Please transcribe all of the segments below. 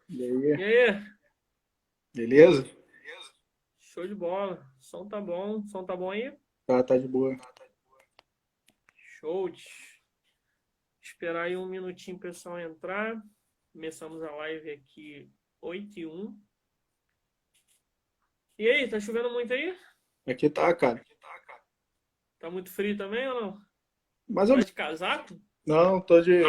E aí, E aí? beleza? Show de bola. Som tá bom. Som tá bom aí? Tá de boa. Show. Esperar aí um minutinho o pessoal entrar. Começamos a live aqui 8h01. E aí, tá chovendo muito aí? Aqui tá, cara. Tá muito frio também ou não? Mais ou Tá menos. de casaco? Não, tô de.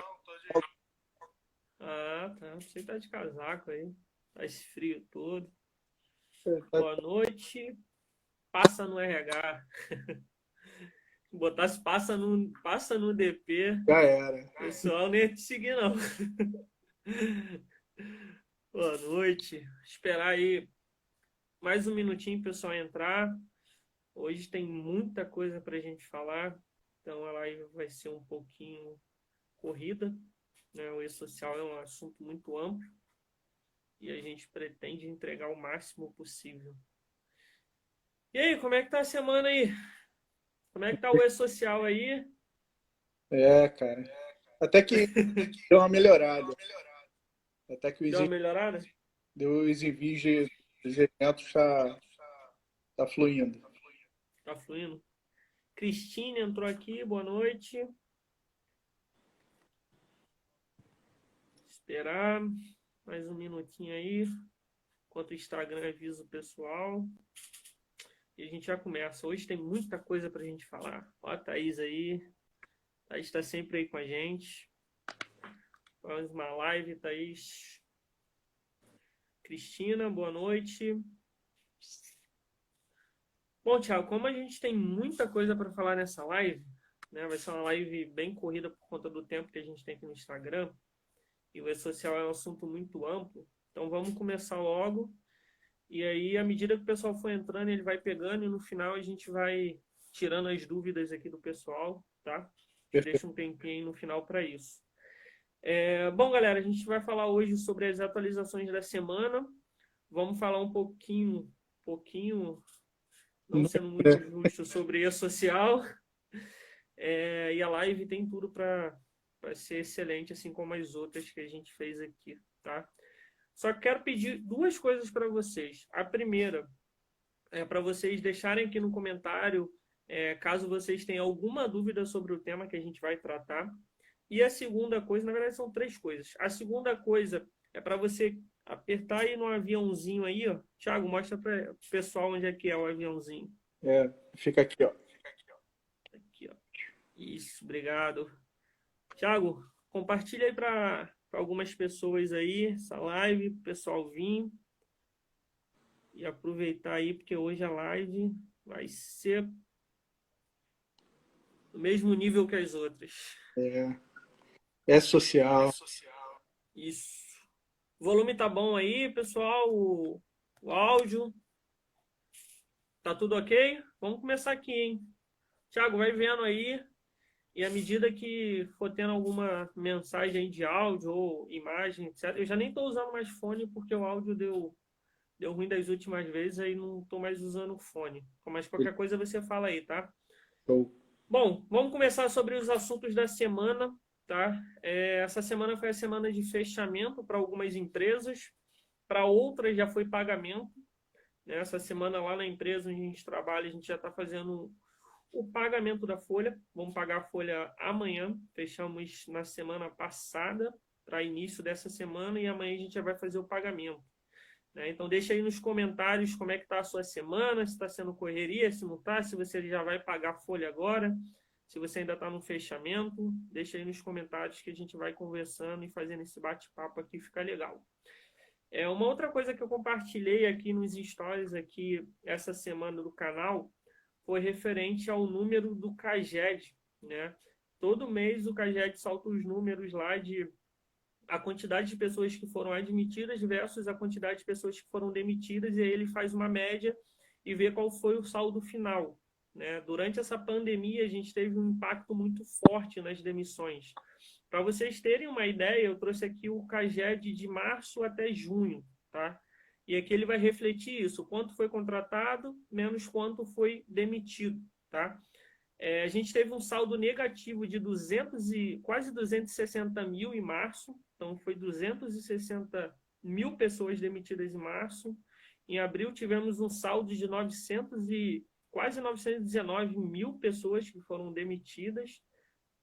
Ah, tá. Você tá de casaco aí. Tá esse frio todo. Tá- Boa noite. Passa no RH. Botasse passa no DP. Já era. O pessoal nem ia te seguir, não. Boa noite. Esperar aí mais um minutinho o pessoal entrar. Hoje tem muita coisa para a gente falar, então a live vai ser um pouquinho corrida, né? O e-social é um assunto muito amplo e a gente pretende entregar o máximo possível. E aí, como é que tá a semana aí? Como é que tá o e-social aí? É, cara. Até que deu uma melhorada. Até que Deu uma melhorada? os envios dos eventos tá fluindo. Tá fluindo? Cristine entrou aqui, boa noite. Esperar mais um minutinho aí, enquanto o Instagram avisa o pessoal. E a gente já começa. Hoje tem muita coisa pra gente falar. Ó a Thaís aí. Thaís está sempre aí com a gente. Faz uma live, Thaís. Cristina, boa noite. Bom, Thiago, como a gente tem muita coisa para falar nessa live, né? Vai ser uma live bem corrida por conta do tempo que a gente tem aqui no Instagram. E o e-social é um assunto muito amplo. Então vamos começar logo. E aí, à medida que o pessoal for entrando, ele vai pegando e no final a gente vai tirando as dúvidas aqui do pessoal, tá? A gente Perfeito. deixa um tempinho aí no final para isso. Bom, galera, a gente vai falar hoje sobre as atualizações da semana. Vamos falar um pouquinho, não sendo muito Né? justo, sobre a social. E a live tem tudo para ser excelente, assim como as outras que a gente fez aqui, tá? Só que quero pedir duas coisas para vocês. A primeira é para vocês deixarem aqui no comentário, caso vocês tenham alguma dúvida sobre o tema que a gente vai tratar. E a segunda coisa, na verdade, são três coisas. A segunda coisa é para você apertar aí no aviãozinho aí, ó. Thiago, mostra para o pessoal onde é que é o aviãozinho. É, fica aqui, ó. Aqui, ó. Isso, obrigado. Thiago, compartilha aí para algumas pessoas aí essa live, o pessoal vir e aproveitar aí, porque hoje a live vai ser do mesmo nível que as outras. É, é social. Isso. O volume tá bom aí, pessoal? O áudio, tá tudo ok? Vamos começar aqui, hein? Thiago, vai vendo aí. E à medida que for tendo alguma mensagem de áudio ou imagem, etc. Eu já nem estou usando mais fone porque o áudio deu ruim das últimas vezes, aí não estou mais usando fone. Mas qualquer coisa você fala aí, tá? Show. Bom, vamos começar sobre os assuntos da semana, tá? Essa semana foi a semana de fechamento para algumas empresas, para outras já foi pagamento. Essa semana lá na empresa onde a gente trabalha, a gente já está fazendo o pagamento da folha. Vamos pagar a folha amanhã. Fechamos na semana passada para início dessa semana e amanhã a gente já vai fazer o pagamento. Então deixa aí nos comentários como é que está a sua semana, se está sendo correria, se não está, se você já vai pagar a folha agora, se você ainda está no fechamento. Deixa aí nos comentários que a gente vai conversando e fazendo esse bate-papo aqui, fica legal. Uma outra coisa que eu compartilhei aqui nos stories aqui essa semana do canal foi referente ao número do CAGED, né? Todo mês o CAGED solta os números lá de a quantidade de pessoas que foram admitidas versus a quantidade de pessoas que foram demitidas, e aí ele faz uma média e vê qual foi o saldo final, né? Durante essa pandemia, a gente teve um impacto muito forte nas demissões. Para vocês terem uma ideia, eu trouxe aqui o CAGED de março até junho, tá? E aqui ele vai refletir isso, quanto foi contratado, menos quanto foi demitido, tá? A gente teve um saldo negativo de quase 260 mil em março, então foi 260 1.000 pessoas demitidas em março. Em abril, tivemos um saldo de quase 919 mil pessoas que foram demitidas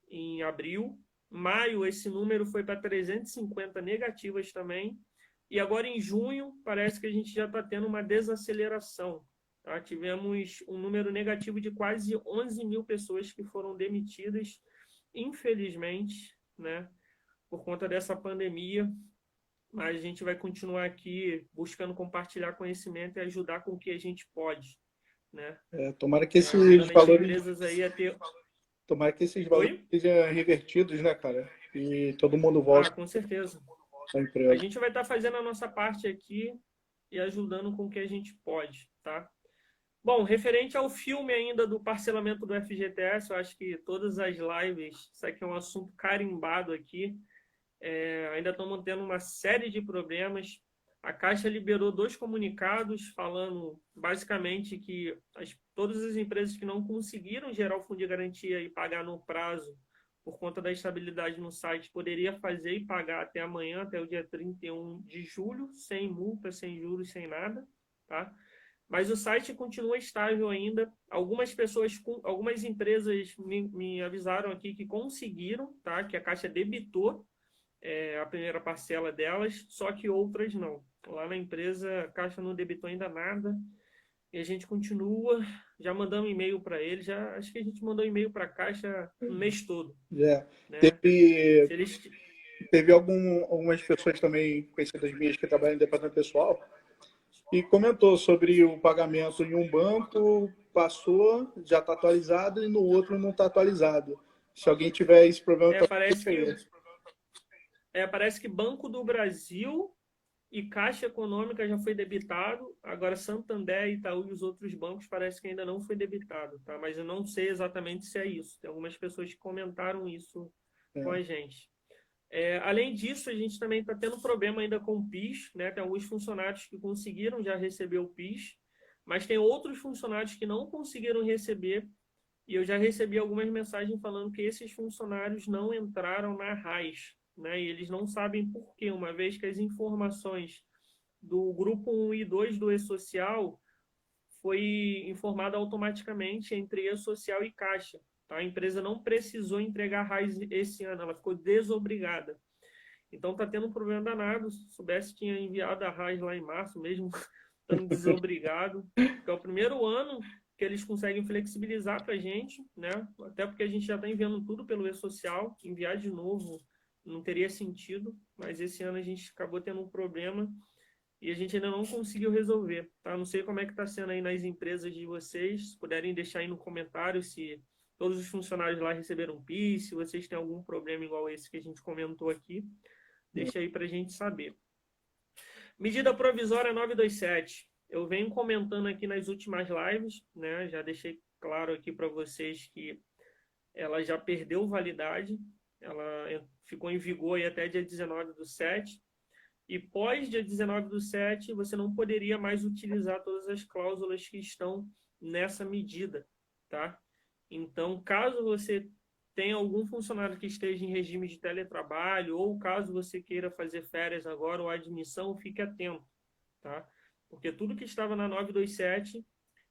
em abril. Maio, esse número foi para 350 negativas também. E agora, em junho, parece que a gente já está tendo uma desaceleração. Tá? Tivemos um número negativo de quase 11 mil pessoas que foram demitidas, infelizmente, né, por conta dessa pandemia. Mas a gente vai continuar aqui buscando compartilhar conhecimento e ajudar com o que a gente pode, né? Tomara que esses Ajudando as valores, empresas aí a ter... tomara que esses valores Oi? sejam revertidos, né, cara? E todo mundo Ah, volte com certeza. ao A emprego. gente vai estar fazendo a nossa parte aqui e ajudando com o que a gente pode, tá? Bom, referente ao filme ainda do parcelamento do FGTS, eu acho que todas as lives, isso aqui é um assunto carimbado aqui, ainda estamos tendo uma série de problemas. A Caixa liberou 2 comunicados falando basicamente que todas as empresas que não conseguiram gerar o fundo de garantia e pagar no prazo por conta da estabilidade no site poderia fazer e pagar até amanhã, até o dia 31 de julho, sem multa, sem juros, sem nada, tá? Mas o site continua estável ainda. Algumas empresas me avisaram aqui que conseguiram, tá? Que a Caixa debitou a primeira parcela delas, só que outras não. Lá na empresa, a Caixa não debitou ainda nada e a gente continua. Já mandamos e-mail para eles, acho que a gente mandou e-mail para a Caixa no mês todo, É. né? Teve, Se eles... teve algumas pessoas também conhecidas minhas que trabalham em departamento pessoal e comentou sobre o pagamento em um banco, passou, já está atualizado, e no outro não está atualizado. Se alguém tiver esse problema, É, também parece deixa que, aí. parece que Banco do Brasil e Caixa Econômica já foi debitado, agora Santander, Itaú e os outros bancos parece que ainda não foi debitado, tá? Mas eu não sei exatamente se é isso. Tem algumas pessoas que comentaram isso com É. a gente. Além disso, a gente também está tendo problema ainda com o PIS, né? Tem alguns funcionários que conseguiram já receber o PIS, mas tem outros funcionários que não conseguiram receber, e eu já recebi algumas mensagens falando que esses funcionários não entraram na RAIS, né? E eles não sabem por quê, uma vez que as informações do grupo 1 e 2 do E-Social foi informada automaticamente entre E-Social e Caixa. Tá? A empresa não precisou entregar a RAIS esse ano, ela ficou desobrigada. Então está tendo um problema danado. Se soubesse, tinha enviado a RAIS lá em março, mesmo estando desobrigado. Que é o primeiro ano que eles conseguem flexibilizar para a gente, né? Até porque a gente já está enviando tudo pelo E-Social. Enviar de novo não teria sentido, mas esse ano a gente acabou tendo um problema e a gente ainda não conseguiu resolver, tá? Não sei como é que está sendo aí nas empresas de vocês. Se puderem deixar aí no comentário se todos os funcionários lá receberam PIS, se vocês têm algum problema igual esse que a gente comentou aqui, deixa aí para a gente saber. Medida provisória 927. Eu venho comentando aqui nas últimas lives, né? Já deixei claro aqui para vocês que ela já perdeu validade, ela ficou em vigor aí até dia 19/7. E pós dia 19/7, você não poderia mais utilizar todas as cláusulas que estão nessa medida, tá? Então, caso você tenha algum funcionário que esteja em regime de teletrabalho, ou caso você queira fazer férias agora ou admissão, fique atento, tá? Porque tudo que estava na 927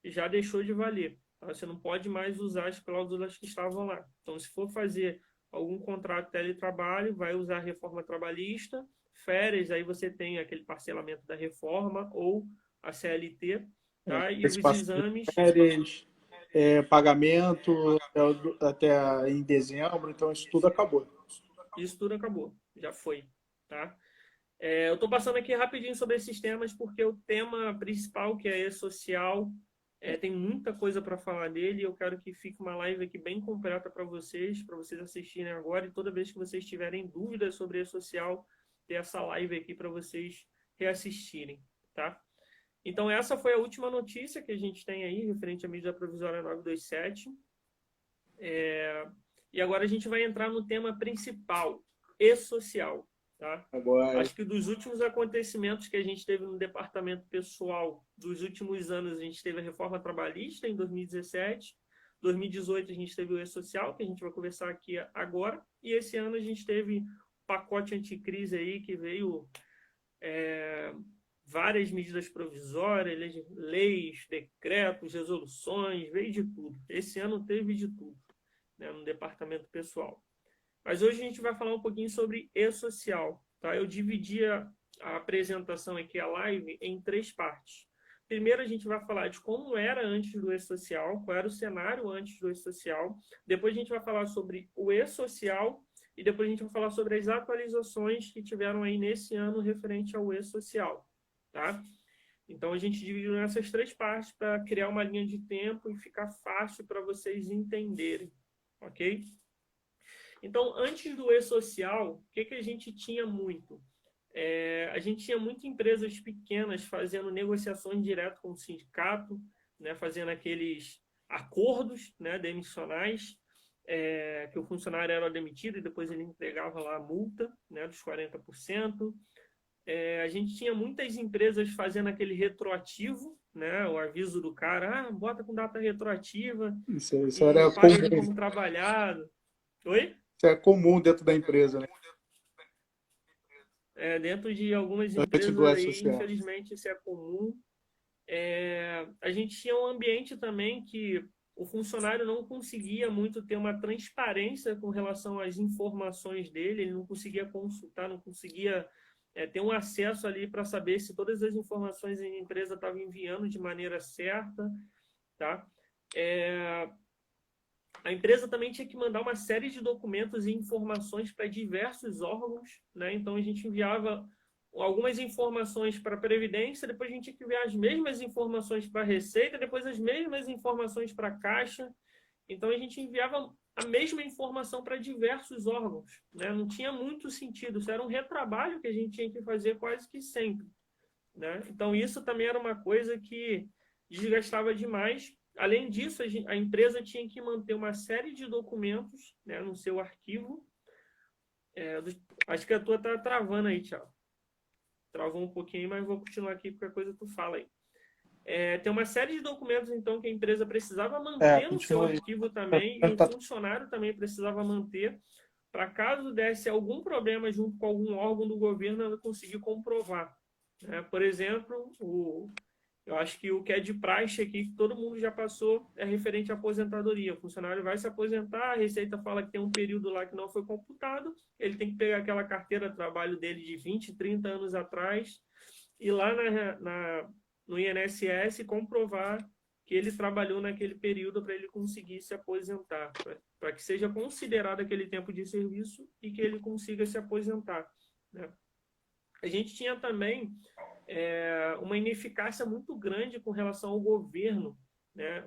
já deixou de valer, tá? Você não pode mais usar as cláusulas que estavam lá. Então, se for fazer algum contrato de teletrabalho, vai usar a reforma trabalhista. Férias, aí você tem aquele parcelamento da reforma ou a CLT, tá? E os Participação de exames, férias, pagamento até em dezembro, então isso tudo acabou. isso tudo acabou, já foi, tá? Eu estou passando aqui rapidinho sobre esses temas porque o tema principal, que é E-Social, tem muita coisa para falar dele e eu quero que fique uma live aqui bem completa para vocês assistirem agora, e toda vez que vocês tiverem dúvidas sobre E-Social, ter essa live aqui para vocês reassistirem, tá? Então, essa foi a última notícia que a gente tem aí, referente à medida provisória 927. E agora a gente vai entrar no tema principal, E-Social, tá? Agora, Acho que dos últimos acontecimentos que a gente teve no departamento pessoal, dos últimos anos, a gente teve a reforma trabalhista em 2017, 2018 a gente teve o E-Social, que a gente vai conversar aqui agora, e esse ano a gente teve o pacote anticrise aí, que veio várias medidas provisórias, leis, decretos, resoluções, veio de tudo. Esse ano teve de tudo, né, no departamento pessoal. Mas hoje a gente vai falar um pouquinho sobre e-social. Tá? Eu dividi a apresentação aqui, a live, em 3 partes. Primeiro a gente vai falar de como era antes do e-social, qual era o cenário antes do e-social. Depois a gente vai falar sobre o e-social e depois a gente vai falar sobre as atualizações que tiveram aí nesse ano referente ao e-social. Tá? Então a gente dividiu nessas 3 partes para criar uma linha de tempo e ficar fácil para vocês entenderem. Ok? Então, antes do e-social, o que a gente tinha muito? A gente tinha muitas empresas pequenas fazendo negociações direto com o sindicato, né, fazendo aqueles acordos, né, demissionais, que o funcionário era demitido e depois ele entregava lá a multa, né, dos 40%. A gente tinha muitas empresas fazendo aquele retroativo, né, o aviso do cara, bota com data retroativa Isso e era paga ele comum. como trabalhado. Oi? Isso é comum dentro da empresa, né? Dentro de algumas Antes do empresas aí, E-social. infelizmente, isso é comum. A gente tinha um ambiente também que o funcionário não conseguia muito ter uma transparência com relação às informações dele, ele não conseguia consultar, não conseguia ter um acesso ali para saber se todas as informações a empresa estava enviando de maneira certa, tá? A empresa também tinha que mandar uma série de documentos e informações para diversos órgãos, né? Então a gente enviava algumas informações para a Previdência, depois a gente tinha que enviar as mesmas informações para a Receita, depois as mesmas informações para a Caixa. Então a gente enviava a mesma informação para diversos órgãos, né? Não tinha muito sentido, isso era um retrabalho que a gente tinha que fazer quase que sempre, né? Então isso também era uma coisa que desgastava demais. Além disso, a empresa tinha que manter uma série de documentos, né, no seu arquivo. Acho que a tua tá travando aí, Thiago. Travou um pouquinho, mas vou continuar aqui, porque a coisa tu fala aí. Tem uma série de documentos, então, que a empresa precisava manter no seu arquivo também, e o funcionário também precisava manter, para caso desse algum problema junto com algum órgão do governo, ela conseguir comprovar. Por exemplo, eu acho que o que é de praxe aqui, que todo mundo já passou, é referente à aposentadoria. O funcionário vai se aposentar, a Receita fala que tem um período lá que não foi computado, ele tem que pegar aquela carteira de trabalho dele de 20, 30 anos atrás, e lá no INSS comprovar que ele trabalhou naquele período para ele conseguir se aposentar, para que seja considerado aquele tempo de serviço e que ele consiga se aposentar, né? A gente tinha também uma ineficácia muito grande com relação ao governo, né?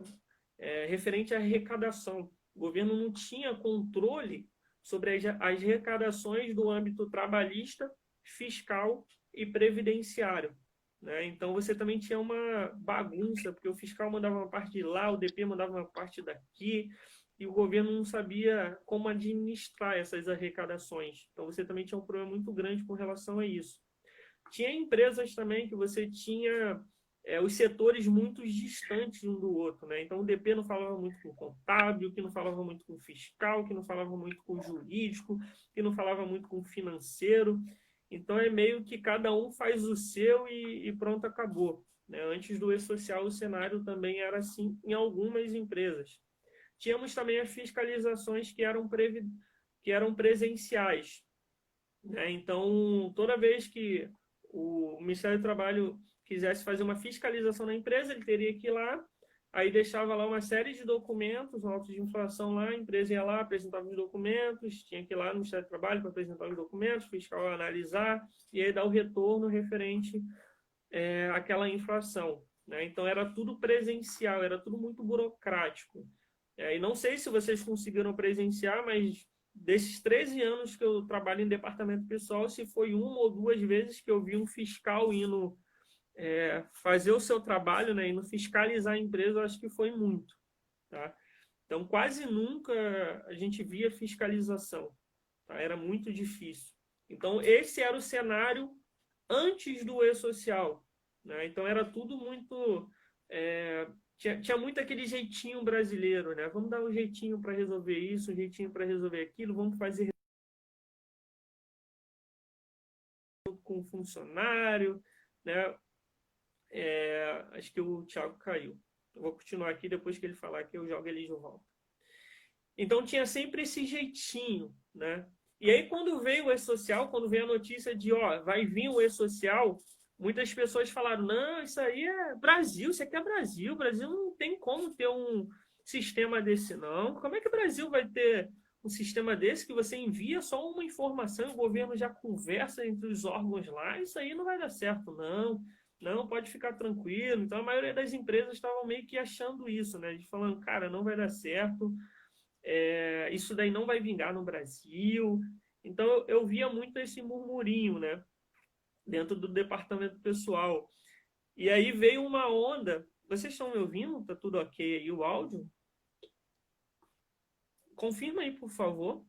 Referente à arrecadação. O governo não tinha controle sobre as arrecadações do âmbito trabalhista, fiscal e previdenciário, né? Então você também tinha uma bagunça, porque o fiscal mandava uma parte de lá, o DP mandava uma parte daqui, e o governo não sabia como administrar essas arrecadações. Então você também tinha um problema muito grande com relação a isso. Tinha empresas também que você tinha os setores muito distantes um do outro, né? Então o DP não falava muito com o contábil, que não falava muito com o fiscal, que não falava muito com o jurídico, que não falava muito com o financeiro. Então é meio que cada um faz o seu e pronto, acabou, né? Antes do e-social, o cenário também era assim em algumas empresas. Tínhamos também as fiscalizações que eram presenciais, né? Então, toda vez que o Ministério do Trabalho quisesse fazer uma fiscalização na empresa, ele teria que ir lá, aí deixava lá uma série de documentos, um auto de infração lá, a empresa ia lá, apresentava os documentos, tinha que ir lá no Ministério do Trabalho para apresentar os documentos, o fiscal analisar, e aí dar o retorno referente àquela infração, né? Então, era tudo presencial, era tudo muito burocrático. E não sei se vocês conseguiram presenciar, mas desses 13 anos que eu trabalho em departamento pessoal, se foi 1 ou 2 vezes que eu vi um fiscal indo fazer o seu trabalho, né, indo fiscalizar a empresa, eu acho que foi muito, tá? Então, quase nunca a gente via fiscalização, tá? Era muito difícil. Então, esse era o cenário antes do e-social, né? Então, era tudo muito... Tinha muito aquele jeitinho brasileiro, né? Vamos dar um jeitinho para resolver isso, um jeitinho para resolver aquilo, vamos fazer com um funcionário, né? Acho que o Thiago caiu. Eu vou continuar aqui, depois que ele falar que eu jogo ele de volta. Então tinha sempre esse jeitinho, né? E aí quando veio o E-Social, quando veio a notícia de, ó, vai vir o E-Social, muitas pessoas falaram, não, isso aí é Brasil, isso aqui é Brasil, o Brasil não tem como ter um sistema desse, não. Como é que o Brasil vai ter um sistema desse que você envia só uma informação e o governo já conversa entre os órgãos lá? Isso aí não vai dar certo, não. Não, pode ficar tranquilo. Então a maioria das empresas estavam meio que achando isso, né? De falando, cara, não vai dar certo, isso daí não vai vingar no Brasil. Então eu via muito esse murmurinho, né? Dentro do departamento pessoal. E aí veio uma onda. Vocês estão me ouvindo? Tá tudo ok aí o áudio? Confirma aí, por favor.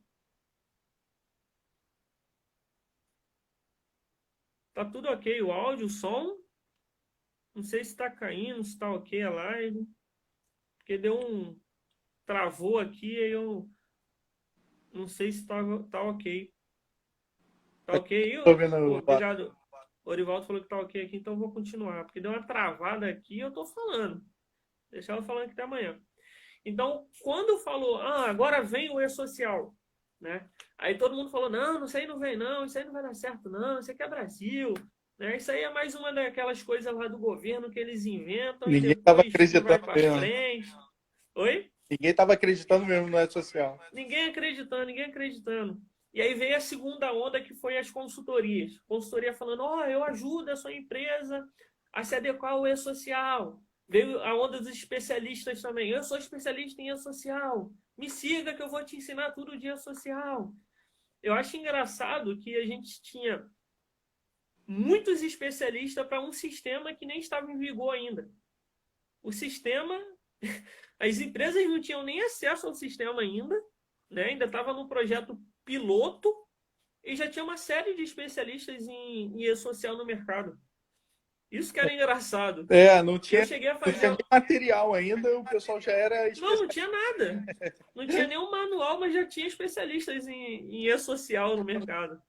Tá tudo ok o áudio, o som? Não sei se está caindo, se está ok a live. Porque deu um... Travou aqui, aí eu não sei se tá ok. Tá ok? Tô vendo Obrigado. O Orivaldo falou que tá ok aqui, então eu vou continuar. Porque deu uma travada aqui e eu tô falando. Deixar ela falando aqui até amanhã. Então, quando falou, agora vem o E-Social, né? Aí todo mundo falou, não, isso aí não vem não, isso aí não vai dar certo não, isso aqui é Brasil, né? Isso aí é mais uma daquelas coisas lá do governo que eles inventam Ninguém e estava depois não vai acreditando para mesmo. frente. Oi? Ninguém estava acreditando mesmo no E-Social. Ninguém acreditando, ninguém acreditando. E aí veio a segunda onda, que foi as consultorias. Consultoria falando, eu ajudo a sua empresa a se adequar ao E-Social. Veio a onda dos especialistas também. Eu sou especialista em E-Social. Me siga que eu vou te ensinar tudo de E-Social. Eu acho engraçado que a gente tinha muitos especialistas para um sistema que nem estava em vigor ainda. O sistema... As empresas não tinham nem acesso ao sistema ainda, né? Ainda estava no projeto piloto e já tinha uma série de especialistas em E-Social no mercado. Isso que era engraçado. Não tinha, Eu cheguei a fazer... não tinha nem material ainda, o pessoal já era Não tinha nada. Não tinha nenhum manual, mas já tinha especialistas em E-Social no mercado.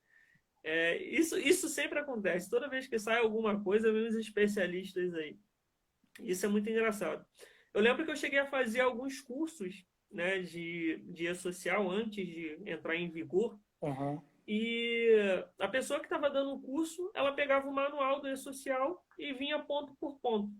Isso sempre acontece. Toda vez que sai alguma coisa, vem os especialistas aí. Isso é muito engraçado. Eu lembro que eu cheguei a fazer alguns cursos, né, de E-Social antes de entrar em vigor. Uhum. E a pessoa que estava dando o curso, ela pegava o manual do E-Social e vinha ponto por ponto.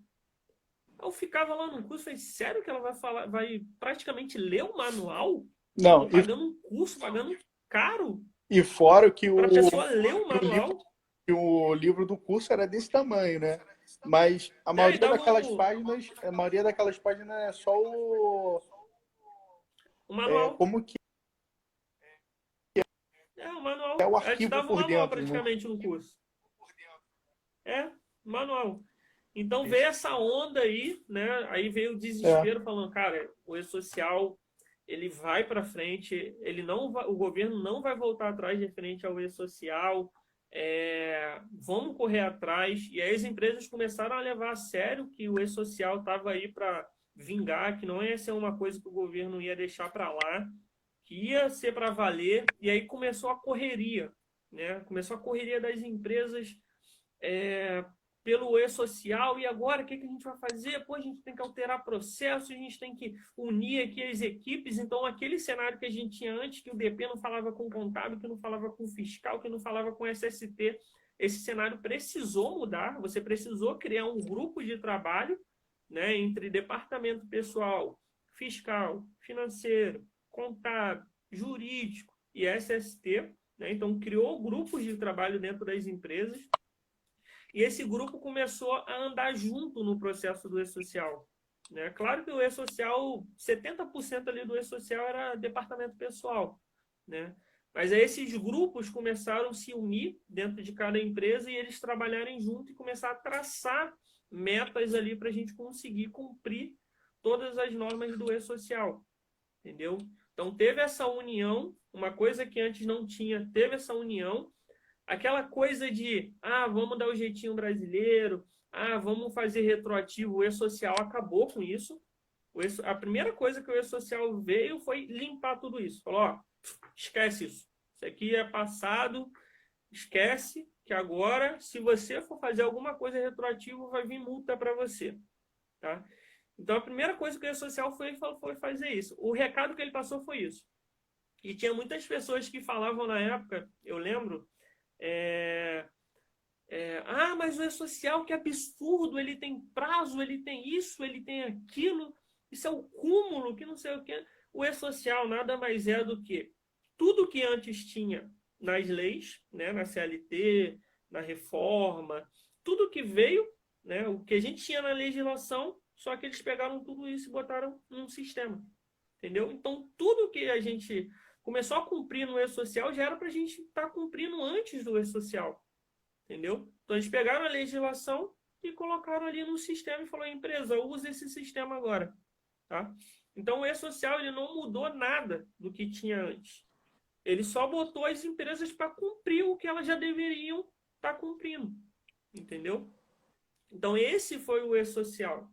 Eu ficava lá no curso e falei, sério que ela vai praticamente ler o manual? Não, Pagando um curso, pagando caro? E fora que para a pessoa ler o manual? O livro do curso era desse tamanho, né? Mas a maioria daquelas páginas é só o manual. como que o manual. é o Ela te arquivo dava o por manual dentro, praticamente no curso. Manual. Então veio essa onda aí, né? Aí veio o desespero falando, cara, o E-Social ele vai para frente, o governo não vai voltar atrás referente ao E-Social, vamos correr atrás. E aí as empresas começaram a levar a sério que o E-Social estava aí para vingar, que não ia ser uma coisa que o governo ia deixar para lá, que ia ser para valer. E aí começou a correria, né? Começou a correria das empresas pelo E-Social, e agora o que a gente vai fazer? Pô, a gente tem que alterar processos, a gente tem que unir aqui as equipes. Então, aquele cenário que a gente tinha antes, que o DP não falava com o contábil, que não falava com o fiscal, que não falava com o SST, esse cenário precisou mudar. Você precisou criar um grupo de trabalho, né, entre departamento pessoal, fiscal, financeiro, contábil, jurídico e SST. Né? Então, criou grupos de trabalho dentro das empresas. E esse grupo começou a andar junto no processo do E-Social. Né? Claro que o E-Social, 70% ali do E-Social era departamento pessoal. Né? Mas aí esses grupos começaram a se unir dentro de cada empresa e eles trabalharem junto e começar a traçar metas ali para a gente conseguir cumprir todas as normas do E-Social. Entendeu? Então teve essa união, uma coisa que antes não tinha, teve essa união. Aquela coisa de, vamos dar o jeitinho brasileiro, vamos fazer retroativo, o E-Social acabou com isso. A primeira coisa que o E-Social veio foi limpar tudo isso. Falou, esquece isso. Isso aqui é passado, esquece. que agora, se você for fazer alguma coisa retroativa, vai vir multa para você, tá? Então, a primeira coisa que o E-Social foi fazer isso. O recado que ele passou foi isso. E tinha muitas pessoas que falavam na época, eu lembro, mas o E-Social, que absurdo, ele tem prazo, ele tem isso, ele tem aquilo, isso é o cúmulo, que não sei o quê. O E-Social nada mais é do que tudo que antes tinha nas leis, né, na CLT, na reforma, tudo que veio, né, o que a gente tinha na legislação, só que eles pegaram tudo isso e botaram num sistema, entendeu? Então, tudo que a gente começou a cumprir no E-Social já era para a gente estar cumprindo antes do E-Social, entendeu? Então, eles pegaram a legislação e colocaram ali no sistema e falou, empresa, usa esse sistema agora, tá? Então, o E-Social ele não mudou nada do que tinha antes. Ele só botou as empresas para cumprir o que elas já deveriam estar cumprindo, entendeu? Então, esse foi o E-Social,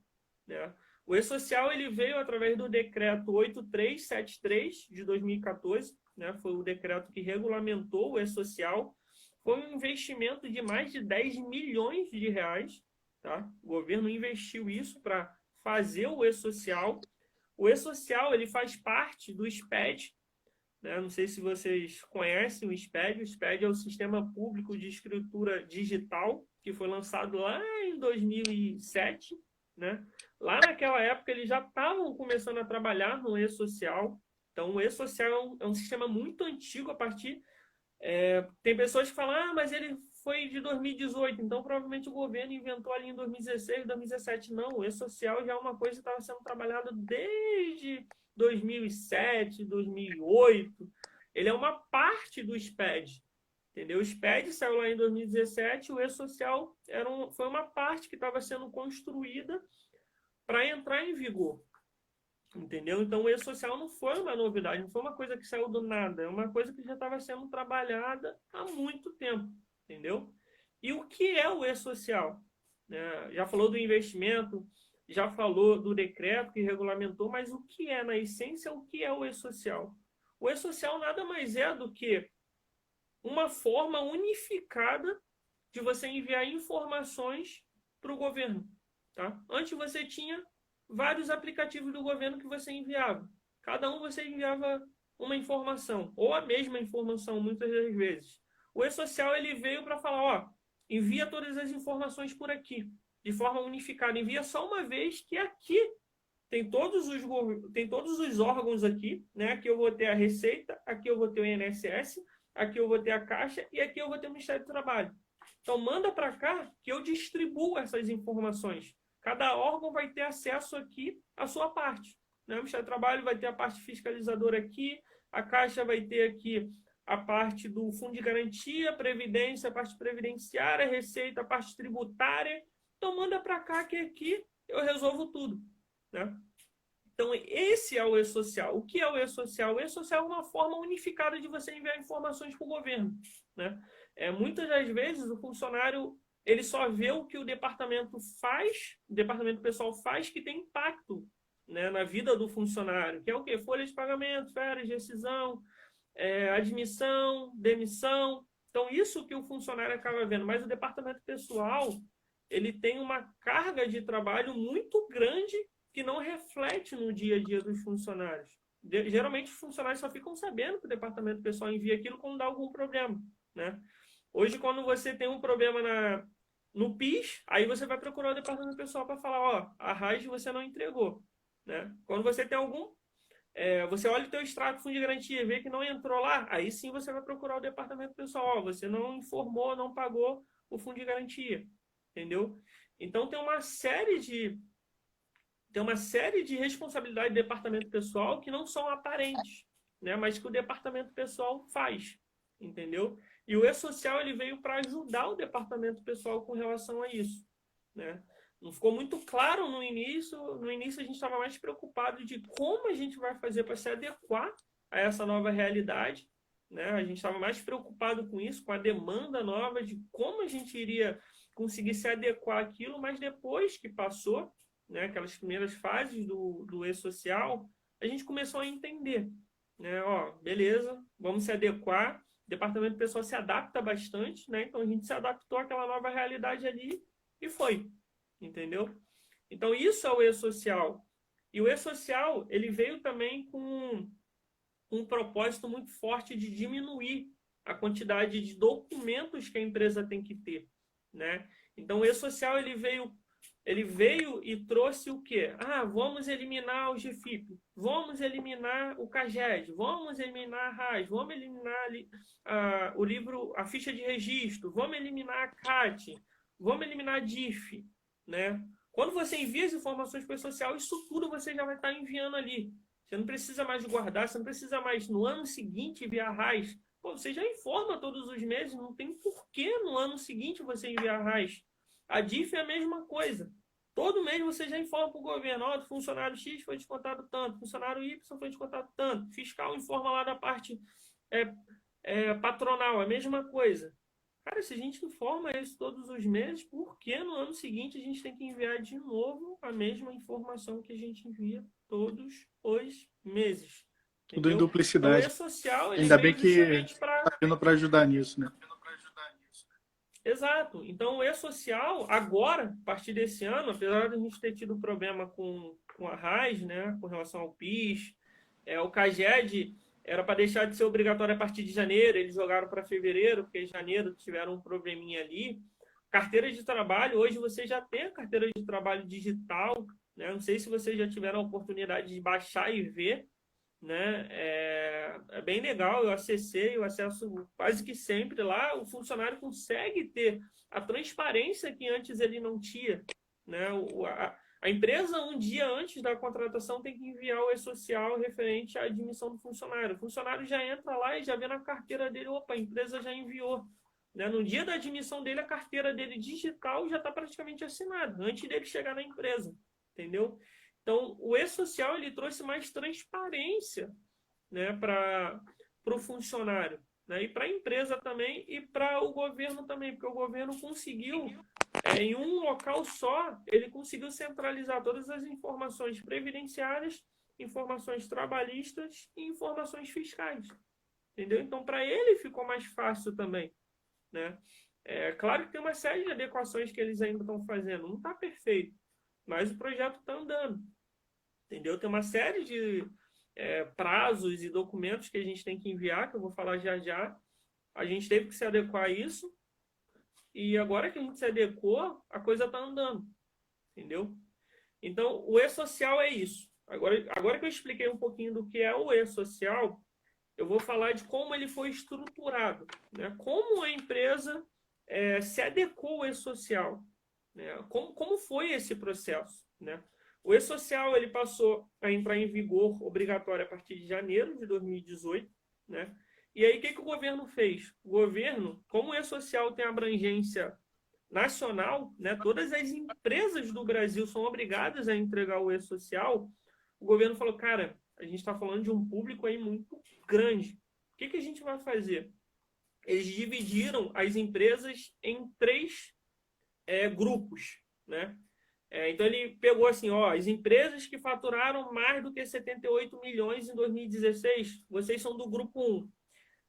né? O E-Social ele veio através do decreto 8373 de 2014, né? Foi o decreto que regulamentou o E-Social. Foi um investimento de mais de 10 milhões de reais, tá? O governo investiu isso para fazer o E-Social. O E-Social ele faz parte do SPED, né? Não sei se vocês conhecem o SPED. O SPED é o Sistema Público de Escritura Digital, que foi lançado lá em 2007, né? Lá naquela época eles já estavam começando a trabalhar no E-Social. Então o E-Social é um sistema muito antigo. Tem pessoas que falam, mas ele foi de 2018, então provavelmente o governo inventou ali em 2016, 2017. Não, o E-Social já é uma coisa que estava sendo trabalhada desde 2007, 2008. Ele é uma parte do SPED, entendeu? O SPED saiu lá em 2017, o E-Social foi uma parte que estava sendo construída para entrar em vigor, entendeu? Então o E-Social não foi uma novidade, não foi uma coisa que saiu do nada, é uma coisa que já estava sendo trabalhada há muito tempo, entendeu? E o que é o E-Social? Já falou do investimento, já falou do decreto que regulamentou, mas o que é, na essência, o que é o E-Social? O E-Social nada mais é do que uma forma unificada de você enviar informações para o governo, tá? Antes você tinha vários aplicativos do governo que você enviava. Cada um você enviava uma informação, ou a mesma informação, muitas das vezes. O E-Social ele veio para falar, ó, envia todas as informações por aqui, de forma unificada. Envia só uma vez, que aqui tem todos os órgãos aqui, né? Aqui eu vou ter a Receita, aqui eu vou ter o INSS, aqui eu vou ter a Caixa e aqui eu vou ter o Ministério do Trabalho. Então manda para cá que eu distribuo essas informações. Cada órgão vai ter acesso aqui à sua parte, né? O Ministério do Trabalho vai ter a parte fiscalizadora aqui, a Caixa vai ter aqui a parte do Fundo de Garantia, Previdência, a parte previdenciária, Receita, a parte tributária. Então manda para cá que aqui eu resolvo tudo, né? Então, esse é o E-Social. O que é o E-Social? O E-Social é uma forma unificada de você enviar informações para o governo, né? Muitas das vezes, o funcionário ele só vê o que o departamento pessoal faz, que tem impacto, né, na vida do funcionário, que é o quê? Folha de pagamento, férias, rescisão, admissão, demissão. Então, isso que o funcionário acaba vendo. Mas o departamento pessoal ele tem uma carga de trabalho muito grande que não reflete no dia a dia dos funcionários. Geralmente, os funcionários só ficam sabendo que o departamento pessoal envia aquilo quando dá algum problema, né? Hoje, quando você tem um problema no PIS, aí você vai procurar o departamento pessoal para falar, ó, a RAIS você não entregou, né? Quando você tem você olha o teu extrato de fundo de garantia e vê que não entrou lá, aí sim você vai procurar o departamento pessoal, ó, você não informou, não pagou o fundo de garantia, entendeu? Então tem uma série de responsabilidades do departamento pessoal que não são aparentes, né? Mas que o departamento pessoal faz, entendeu? E o E-Social ele veio para ajudar o departamento pessoal com relação a isso, né? Não ficou muito claro no início. No início a gente estava mais preocupado de como a gente vai fazer para se adequar a essa nova realidade, né? A gente estava mais preocupado com isso, com a demanda nova, de como a gente iria conseguir se adequar àquilo, mas depois que passou, né, aquelas primeiras fases do E-Social, a gente começou a entender, né? Ó, beleza, vamos se adequar. departamento pessoal se adapta bastante, né? Então a gente se adaptou àquela nova realidade ali e foi, entendeu? Então isso é o E-Social. E o E-Social, ele veio também com um propósito muito forte de diminuir a quantidade de documentos que a empresa tem que ter, né? Então o E-Social, ele veio e trouxe o quê? Ah, vamos eliminar o GFIP, vamos eliminar o CAGED, vamos eliminar a RAS, vamos eliminar o livro, a ficha de registro, vamos eliminar a CAT, vamos eliminar a DIF, né? Quando você envia as informações para o E-Social, isso tudo você já vai estar enviando ali. Você não precisa mais guardar, você não precisa mais no ano seguinte enviar RAS. Pô, você já informa todos os meses, não tem porquê no ano seguinte você enviar RAS. A DIF é a mesma coisa. Todo mês você já informa para o governo, ó, funcionário X foi descontado tanto, funcionário Y foi descontado tanto, fiscal informa lá da parte patronal, a mesma coisa. Cara, se a gente informa isso todos os meses, por que no ano seguinte a gente tem que enviar de novo a mesma informação que a gente envia todos os meses? Tudo em Entendeu? Então, o duplicidade. E-Social, ele Ainda veio bem que justamente para... está vindo para ajudar nisso, né? Exato. Então, o E-Social, agora, a partir desse ano, apesar de a gente ter tido problema com a RAS, né, com relação ao PIS, o CAGED era para deixar de ser obrigatório a partir de janeiro, eles jogaram para fevereiro, porque em janeiro tiveram um probleminha ali. Carteira de trabalho, hoje você já tem a carteira de trabalho digital, né? Não sei se vocês já tiveram a oportunidade de baixar e ver, né? É bem legal, eu acessei, eu acesso quase que sempre lá, o funcionário consegue ter a transparência que antes ele não tinha, né? A empresa, um dia antes da contratação, tem que enviar o E-Social referente à admissão do funcionário. O funcionário já entra lá e já vê na carteira dele, opa, a empresa já enviou. Né? No dia da admissão dele, a carteira dele digital já está praticamente assinada, antes dele chegar na empresa, entendeu? Então, o E-Social, ele trouxe mais transparência, né, para o funcionário, né, e para a empresa também, e para o governo também, porque o governo conseguiu, em um local só, ele conseguiu centralizar todas as informações previdenciárias, informações trabalhistas e informações fiscais, entendeu? Então, para ele ficou mais fácil também, né? Claro que tem uma série de adequações que eles ainda estão fazendo, não está perfeito, mas o projeto está andando, entendeu? Tem uma série de prazos e documentos que a gente tem que enviar, que eu vou falar já já. A gente teve que se adequar a isso, e agora que a gente se adequou, a coisa está andando, entendeu? Então, o E-Social é isso. Agora que eu expliquei um pouquinho do que é o E-Social, eu vou falar de como ele foi estruturado, né? Como a empresa se adequou ao E-Social, né? Como foi esse processo, né? O E-Social, ele passou a entrar em vigor obrigatório a partir de janeiro de 2018, né? E aí, o que o governo fez? O governo, como o E-Social tem abrangência nacional, né? Todas as empresas do Brasil são obrigadas a entregar o E-Social. O governo falou, cara, a gente está falando de um público aí muito grande. O que a gente vai fazer? Eles dividiram as empresas em 3 grupos, né? Então ele pegou assim, ó, as empresas que faturaram mais do que 78 milhões em 2016, vocês são do grupo 1.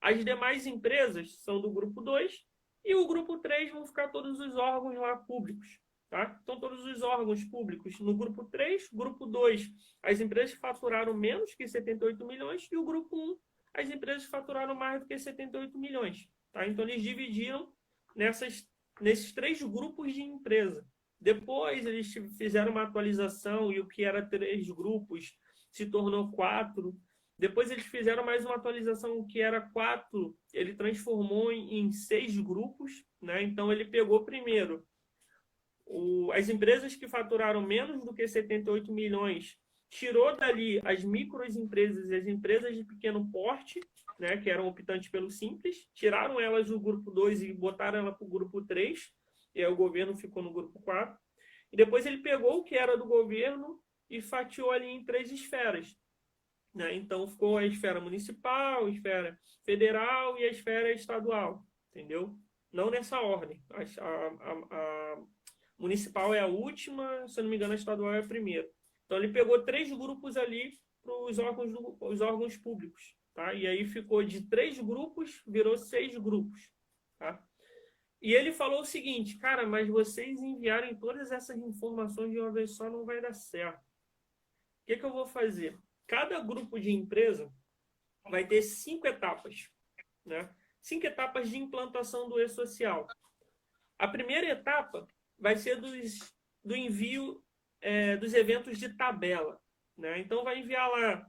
As demais empresas são do grupo 2 e o grupo 3 vão ficar todos os órgãos lá públicos, tá? Então todos os órgãos públicos no grupo 3, grupo 2, as empresas que faturaram menos que 78 milhões e o grupo 1, as empresas que faturaram mais do que 78 milhões, tá? Então eles dividiram nesses 3 grupos de empresa. Depois eles fizeram uma atualização e o que era 3 grupos se tornou 4. Depois eles fizeram mais uma atualização, o que era 4, ele transformou em 6 grupos, né? Então ele pegou primeiro as empresas que faturaram menos do que 78 milhões, tirou dali as microempresas e as empresas de pequeno porte, né, que eram optantes pelo Simples, tiraram elas do grupo 2 e botaram ela para o grupo 3, e aí o governo ficou no grupo 4. E depois ele pegou o que era do governo e fatiou ali em 3 esferas. Né? Então ficou a esfera municipal, a esfera federal e a esfera estadual. Entendeu? Não nessa ordem. A municipal é a última, se eu não me engano, a estadual é a primeira. Então ele pegou 3 grupos ali para os órgãos públicos. tá? E aí ficou de 3 grupos, virou 6 grupos, tá? E ele falou o seguinte, cara, mas vocês enviarem todas essas informações de uma vez só não vai dar certo. O que eu vou fazer? Cada grupo de empresa vai ter 5 etapas, né? 5 etapas de implantação do e-social. A primeira etapa vai ser do envio dos eventos de tabela, né? Então, vai enviar lá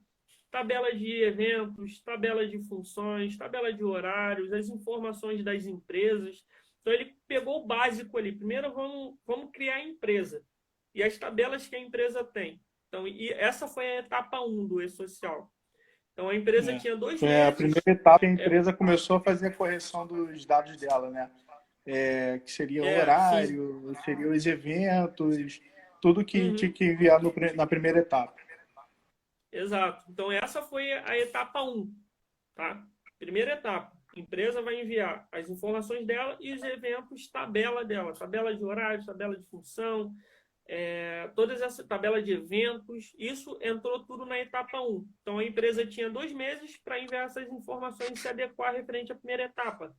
tabela de eventos, tabela de funções, tabela de horários, as informações das empresas. Então, ele pegou o básico ali. Primeiro, vamos criar a empresa e as tabelas que a empresa tem. Então, e essa foi a etapa 1 do e-social. Então, a empresa tinha 2 meses. A primeira etapa, a empresa começou a fazer a correção dos dados dela, né? Que seria o horário, seriam os eventos, tudo que tinha que enviar na primeira etapa. Exato. Então, essa foi a etapa 1, tá? Primeira etapa. A empresa vai enviar as informações dela e os eventos, tabela dela. Tabela de horário, tabela de função, todas essa tabela de eventos. Isso entrou tudo na etapa 1. Então, a empresa tinha 2 meses para enviar essas informações e se adequar referente à primeira etapa.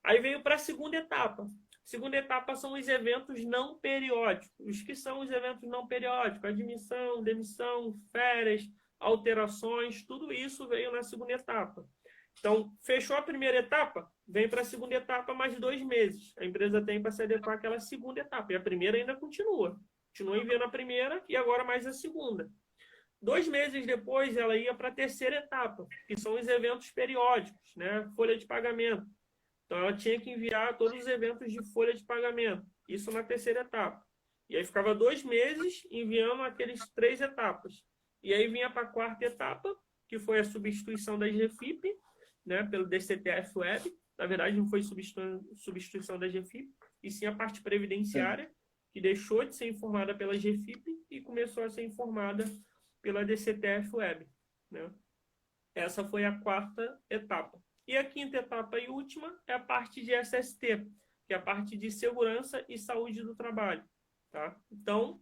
Aí veio para a segunda etapa. Segunda etapa são os eventos não periódicos. Os que são os eventos não periódicos? Admissão, demissão, férias, alterações, tudo isso veio na segunda etapa. Então, fechou a primeira etapa, vem para a segunda etapa mais 2 meses. A empresa tem para se adequar àquela segunda etapa. E a primeira ainda continua. Continua enviando a primeira e agora mais a segunda. 2 meses depois, ela ia para a terceira etapa, que são os eventos periódicos, né? Folha de pagamento. Então, ela tinha que enviar todos os eventos de folha de pagamento. Isso na terceira etapa. E aí ficava 2 meses enviando aqueles 3 etapas. E aí vinha para a quarta etapa, que foi a substituição da GFIP, né, pelo DCTF Web. Na verdade, não foi substituição da GFIP, e sim a parte previdenciária, que deixou de ser informada pela GFIP e começou a ser informada pela DCTF Web, né? Essa foi a quarta etapa. E a quinta etapa e última é a parte de SST, que é a parte de segurança e saúde do trabalho, tá? Então,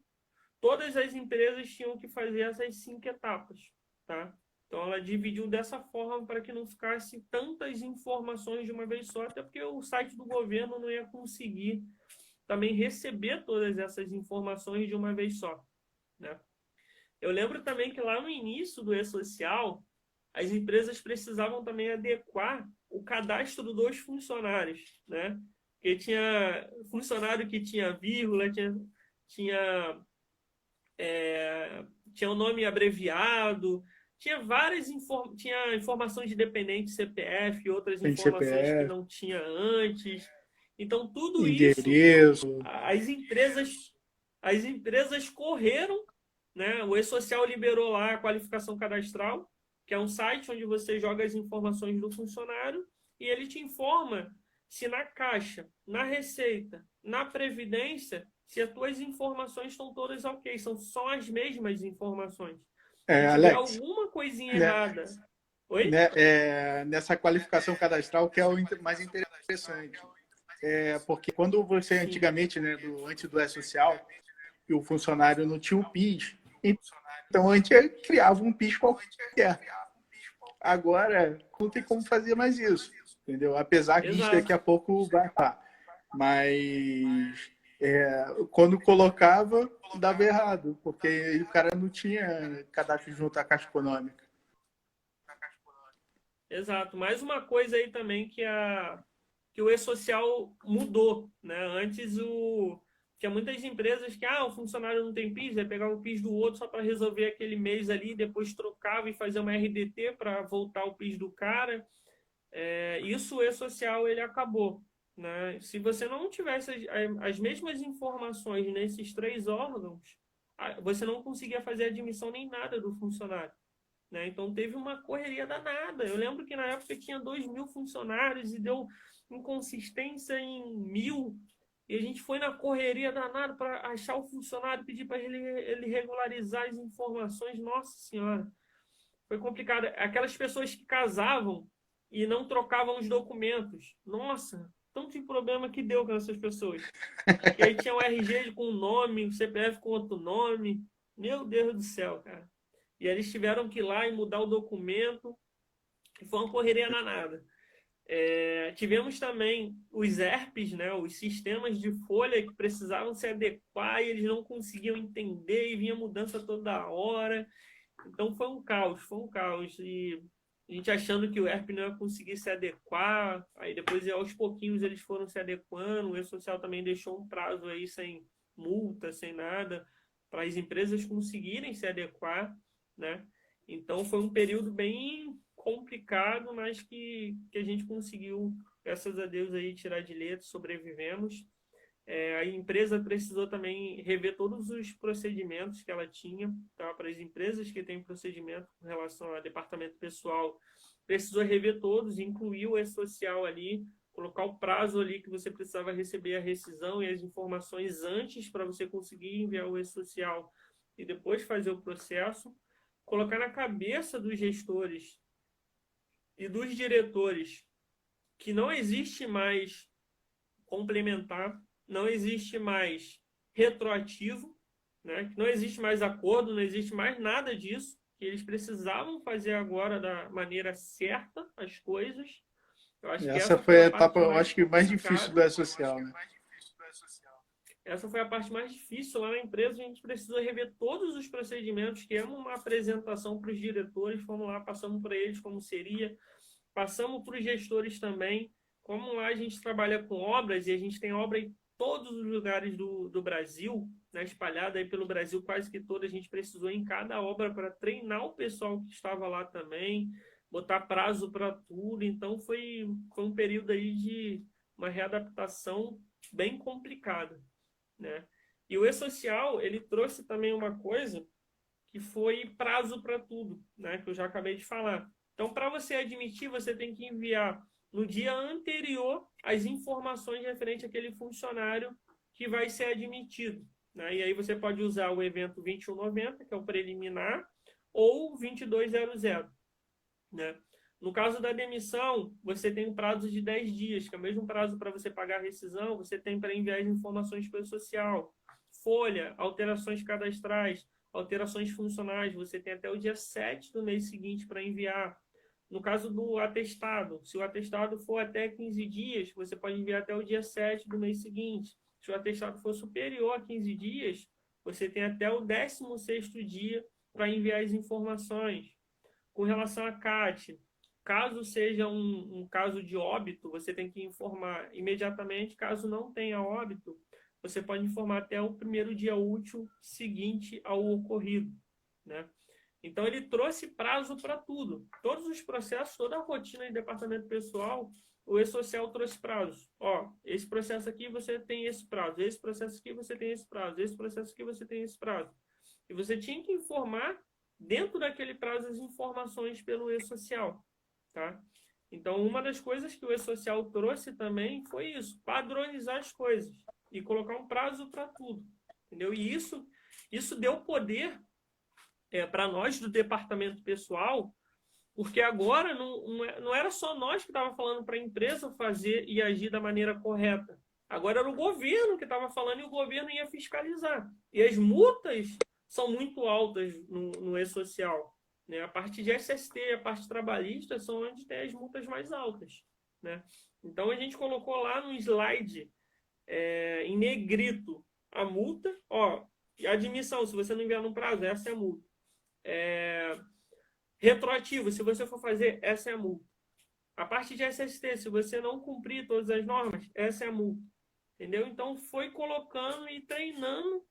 todas as empresas tinham que fazer essas 5 etapas, tá? Então, ela dividiu dessa forma para que não ficasse tantas informações de uma vez só, até porque o site do governo não ia conseguir também receber todas essas informações de uma vez só, né? Eu lembro também que lá no início do e-social, as empresas precisavam também adequar o cadastro dos funcionários, né? Porque tinha funcionário que tinha vírgula, tinha o nome abreviado, tinha tinha informações de dependente CPF, outras informações que não tinha antes. Então, tudo endereço. Isso, as empresas correram, né? O e-social liberou lá a qualificação cadastral, que é um site onde você joga as informações do funcionário e ele te informa se na Caixa, na Receita, na Previdência, se as tuas informações estão todas ok, são as mesmas informações. Se tiver alguma coisinha errada... Oi? Nessa qualificação cadastral, que é o mais interessante. Porque quando você, antigamente, né, antes do E-Social, o funcionário não tinha o PIS, então a gente criava um PIS qualquer. Agora, não tem como fazer mais isso, entendeu? Apesar que isso daqui a pouco vai estar. Mas quando colocava, dava errado, porque o cara não tinha cadastro junto à Caixa Econômica. Exato. Mais uma coisa aí também que o e-social mudou, né? Antes tinha muitas empresas que o funcionário não tem PIS, ia pegar o PIS do outro só para resolver aquele mês ali, depois trocava e fazia uma RDT para voltar o PIS do cara. Isso o e-social ele acabou, né? Se você não tivesse as mesmas informações nesses 3 órgãos, você não conseguia fazer admissão nem nada do funcionário, né? Então teve uma correria danada. Eu lembro que na época tinha 2.000 funcionários e deu inconsistência em 1.000. E a gente foi na correria danada para achar o funcionário, pedir para ele regularizar as informações. Nossa Senhora, foi complicado. Aquelas pessoas que casavam e não trocavam os documentos. Nossa, tanto de problema que deu com essas pessoas. E aí tinha o RG com um nome, o CPF com outro nome. Meu Deus do céu, cara. E eles tiveram que ir lá e mudar o documento. Foi uma correria danada. Tivemos também os ERPs, né, os sistemas de folha que precisavam se adequar e eles não conseguiam entender e vinha mudança toda hora. Então foi um caos. E a gente achando que o ERP não ia conseguir se adequar, aí depois aos pouquinhos eles foram se adequando, o E-Social também deixou um prazo aí sem multa, sem nada, para as empresas conseguirem se adequar, né? Então foi um período bem complicado, mas que a gente conseguiu, graças a Deus, aí, tirar de letra, sobrevivemos. A empresa precisou também rever todos os procedimentos que ela tinha, tá? Para as empresas que têm procedimento com relação a departamento pessoal, precisou rever todos, incluir o E-Social ali, colocar o prazo ali que você precisava receber a rescisão e as informações antes para você conseguir enviar o E-Social e depois fazer o processo, colocar na cabeça dos gestores e dos diretores que não existe mais complementar, não existe mais retroativo, né? Não existe mais acordo, não existe mais nada disso, que eles precisavam fazer agora da maneira certa as coisas. Eu acho que Essa essa foi foi a a parte etapa, eu mais acho que mais difícil do complicada. E-Social, né? Essa foi a parte mais difícil lá na empresa. A gente precisou rever todos os procedimentos, que é uma apresentação para os diretores. Fomos lá, passamos para eles como seria, passamos para os gestores também. Como lá a gente trabalha com obras e a gente tem obra em todos os lugares do Brasil, né, espalhada aí pelo Brasil, quase que toda, a gente precisou em cada obra para treinar o pessoal que estava lá também, botar prazo para tudo. Então foi um período aí de uma readaptação bem complicada, né? E o E-Social, ele trouxe também uma coisa que foi prazo para tudo, né? Que eu já acabei de falar. Então, para você admitir, você tem que enviar no dia anterior as informações referentes àquele funcionário que vai ser admitido, né? E aí você pode usar o evento 2190, que é o preliminar, ou 2200, né? No caso da demissão, você tem um prazo de 10 dias, que é o mesmo prazo para você pagar a rescisão, você tem para enviar as informações para o social. Folha, alterações cadastrais, alterações funcionais, você tem até o dia 7 do mês seguinte para enviar. No caso do atestado, se o atestado for até 15 dias, você pode enviar até o dia 7 do mês seguinte. Se o atestado for superior a 15 dias, você tem até o 16º dia para enviar as informações. Com relação à CAT, caso seja um caso de óbito, você tem que informar imediatamente. Caso não tenha óbito, você pode informar até o primeiro dia útil seguinte ao ocorrido, né? Então, ele trouxe prazo para tudo. Todos os processos, toda a rotina de departamento pessoal, o E-Social trouxe prazos. Ó, esse processo aqui você tem esse prazo, esse processo aqui você tem esse prazo, esse processo aqui você tem esse prazo. E você tinha que informar, dentro daquele prazo, as informações pelo E-Social, tá? Então, uma das coisas que o E-Social trouxe também foi isso, padronizar as coisas e colocar um prazo para tudo, entendeu? E isso deu poder para nós do departamento pessoal, porque agora não era só nós que estava falando para a empresa fazer e agir da maneira correta. Agora era o governo que estava falando e o governo ia fiscalizar. E as multas são muito altas no E-Social, né? A parte de SST, a parte trabalhista são onde tem as multas mais altas, né? Então a gente colocou lá no slide em negrito a multa, ó, e a admissão, se você não enviar no prazo, essa é a multa. Retroativo, se você for fazer, essa é a multa. A parte de SST, se você não cumprir todas as normas, essa é a multa. Entendeu? Então, foi colocando e treinando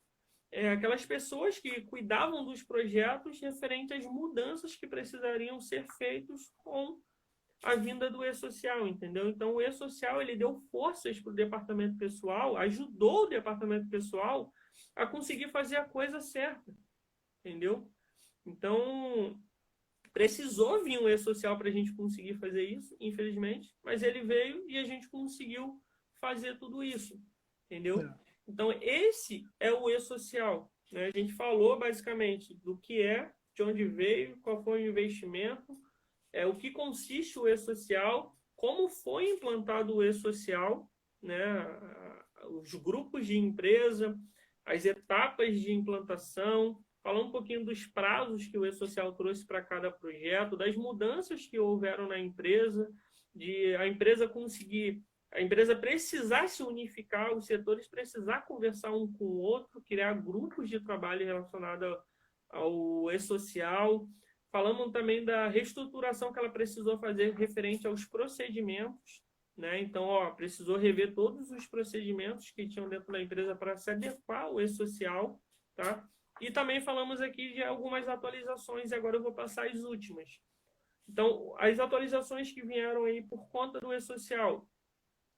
aquelas pessoas que cuidavam dos projetos referente às mudanças que precisariam ser feitos com a vinda do E-Social, entendeu? Então, o E-Social, ele deu forças para o departamento pessoal, ajudou o departamento pessoal a conseguir fazer a coisa certa, entendeu? Então, precisou vir um E-Social para a gente conseguir fazer isso, infelizmente, mas ele veio e a gente conseguiu fazer tudo isso, entendeu? Então, esse é o E-Social, né? A gente falou basicamente do que é, de onde veio, qual foi o investimento, o que consiste o E-Social, como foi implantado o E-Social, né? Os grupos de empresa, as etapas de implantação, falar um pouquinho dos prazos que o E-Social trouxe para cada projeto, das mudanças que houveram na empresa, de a empresa precisar se unificar, os setores precisar conversar um com o outro, criar grupos de trabalho relacionados ao E-Social. Falamos também da reestruturação que ela precisou fazer referente aos procedimentos, né? Então, precisou rever todos os procedimentos que tinham dentro da empresa para se adequar ao E-Social, tá? E também falamos aqui de algumas atualizações, e agora eu vou passar as últimas. Então, as atualizações que vieram aí por conta do E-Social.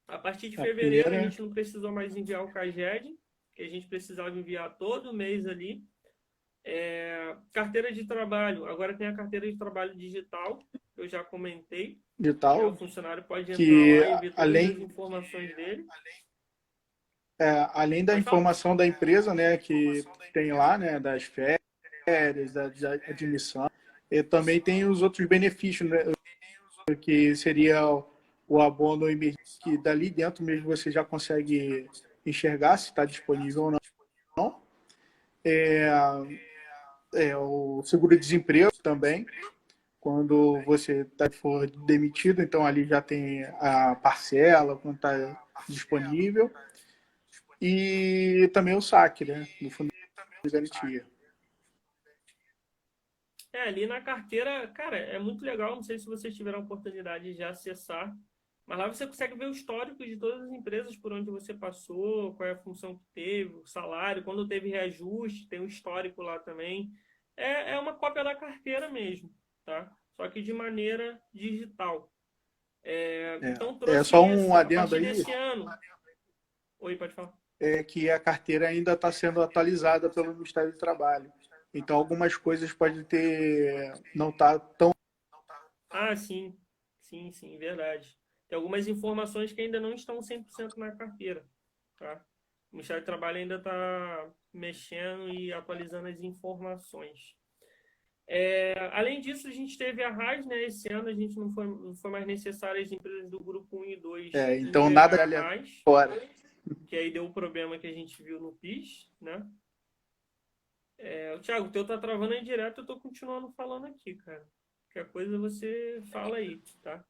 A partir de fevereiro, a gente não precisou mais enviar o CAGED, que a gente precisava enviar todo mês ali. Carteira de trabalho. Agora tem a carteira de trabalho digital, que eu já comentei. Digital. O funcionário pode entrar Que, lá e ver todas as informações dele. Além da informação da empresa, né, que tem lá, né, das férias, da admissão, e também tem os outros benefícios, né, que seria o abono emergência, que dali dentro mesmo você já consegue enxergar se está disponível ou não. O seguro-desemprego também, quando você for demitido, então ali já tem a parcela, quando está disponível. E também o saque, né, do fundo de garantia. Ali na carteira, cara, é muito legal. Não sei se vocês tiveram a oportunidade de acessar, mas lá você consegue ver o histórico de todas as empresas por onde você passou, qual é a função que teve, o salário, quando teve reajuste, tem um histórico lá também. É uma cópia da carteira mesmo, tá? Só que de maneira digital. Então, trouxe só um isso, a adendo partir aí. desse ano. Oi, pode falar. Que a carteira ainda está sendo atualizada pelo Ministério do Trabalho. Então, algumas coisas podem não estar tão... Sim. Sim, verdade. Tem algumas informações que ainda não estão 100% na carteira, tá? O Ministério do Trabalho ainda está mexendo e atualizando as informações. Além disso, a gente teve a RAS, né? Esse ano a gente não foi mais necessário as empresas do grupo 1 e 2 então nada RAS, fora. que aí deu o problema que a gente viu no PIS, né? Thiago, o teu tá travando aí direto, eu tô continuando falando aqui, cara. Qualquer coisa você fala aí, tá?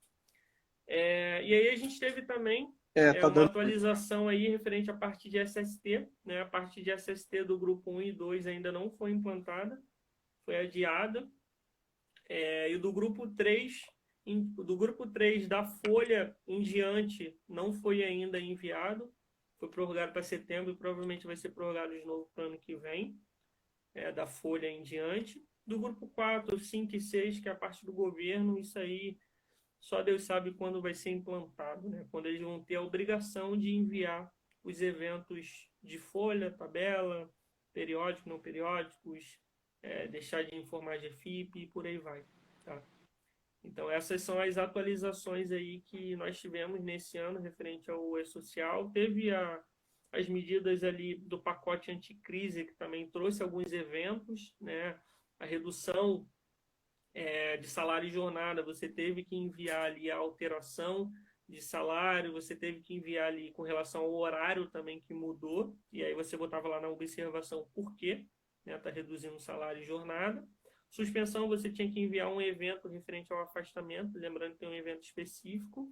E aí a gente teve também uma atualização aí referente à parte de SST, né? A parte de SST do grupo 1 e 2 ainda não foi implantada, foi adiada. E do grupo 3 da Folha em diante não foi ainda enviado, foi prorrogado para setembro e provavelmente vai ser prorrogado de novo para o ano que vem, da Folha em diante. Do grupo 4, 5 e 6, que é a parte do governo, isso aí só Deus sabe quando vai ser implantado, né? Quando eles vão ter a obrigação de enviar os eventos de folha, tabela, periódicos, não periódicos, deixar de informar de FIP e por aí vai, tá? Então, essas são as atualizações aí que nós tivemos nesse ano referente ao E-Social. Teve as medidas ali do pacote anticrise, que também trouxe alguns eventos, né? A redução de salário e jornada, você teve que enviar ali a alteração de salário, você teve que enviar ali com relação ao horário também que mudou, e aí você botava lá na observação por quê, né? Tá reduzindo salário e jornada. Suspensão, você tinha que enviar um evento referente ao afastamento, lembrando que tem um evento específico.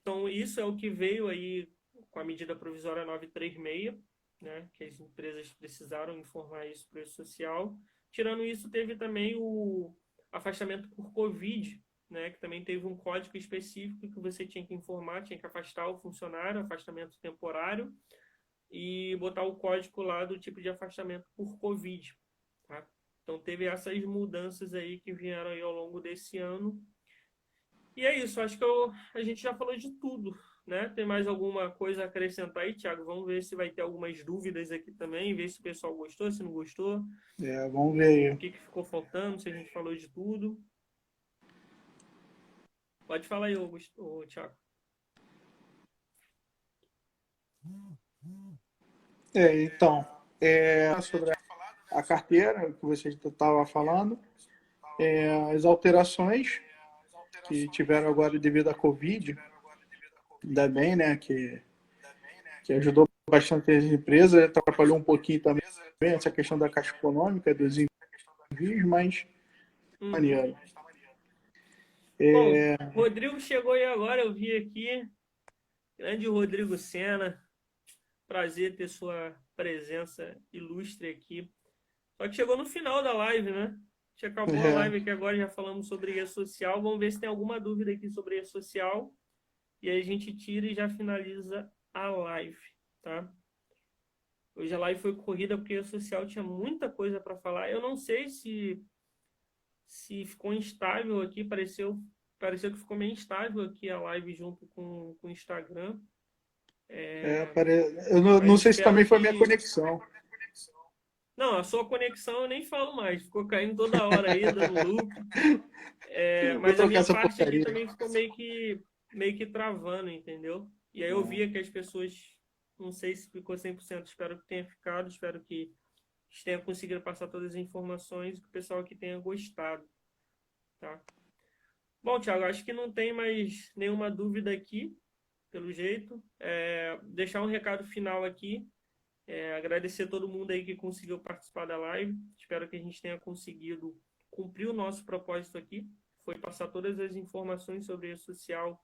Então, isso é o que veio aí com a medida provisória 936, né? Que as empresas precisaram informar isso para o social. Tirando isso, teve também o afastamento por Covid, né? Que também teve um código específico que você tinha que informar, tinha que afastar o funcionário, afastamento temporário, e botar o código lá do tipo de afastamento por Covid. Tá? Então teve essas mudanças aí que vieram aí ao longo desse ano. E é isso, acho que a gente já falou de tudo, né? Tem mais alguma coisa a acrescentar aí, Thiago? Vamos ver se vai ter algumas dúvidas aqui também, ver se o pessoal gostou, se não gostou. Vamos ver aí. O que ficou faltando, se a gente falou de tudo. Pode falar aí, Thiago. Então, sobre a carteira que você estava falando, as alterações que tiveram agora devido à Covid, ainda bem, né, que ajudou bastante as empresas, atrapalhou um pouquinho também essa questão da Caixa Econômica, dos envios, mas maneiro. Bom, Rodrigo chegou aí agora, eu vi aqui. Grande Rodrigo Sena. Prazer ter sua presença ilustre aqui. Só que chegou no final da live, né? A gente acabou a live aqui agora, já falamos sobre rede social. Vamos ver se tem alguma dúvida aqui sobre rede social. E aí a gente tira e já finaliza a live, tá? Hoje a live foi corrida porque rede social tinha muita coisa para falar. Eu não sei se ficou instável aqui, pareceu que ficou meio instável aqui a live junto com o Instagram. Eu não sei se também foi a minha conexão. Não, a sua conexão eu nem falo mais. Ficou caindo toda hora aí, dando loop. Mas a minha parte aqui também ficou meio que travando, entendeu? E aí eu via que as pessoas, não sei se ficou 100%, espero que tenha ficado, espero que tenha conseguido passar todas as informações e que o pessoal aqui tenha gostado, tá? Bom, Thiago, acho que não tem mais nenhuma dúvida aqui, pelo jeito. Deixar um recado final aqui. Agradecer a todo mundo aí que conseguiu participar da live. Espero que a gente tenha conseguido cumprir o nosso propósito aqui. Foi passar todas as informações sobre rede social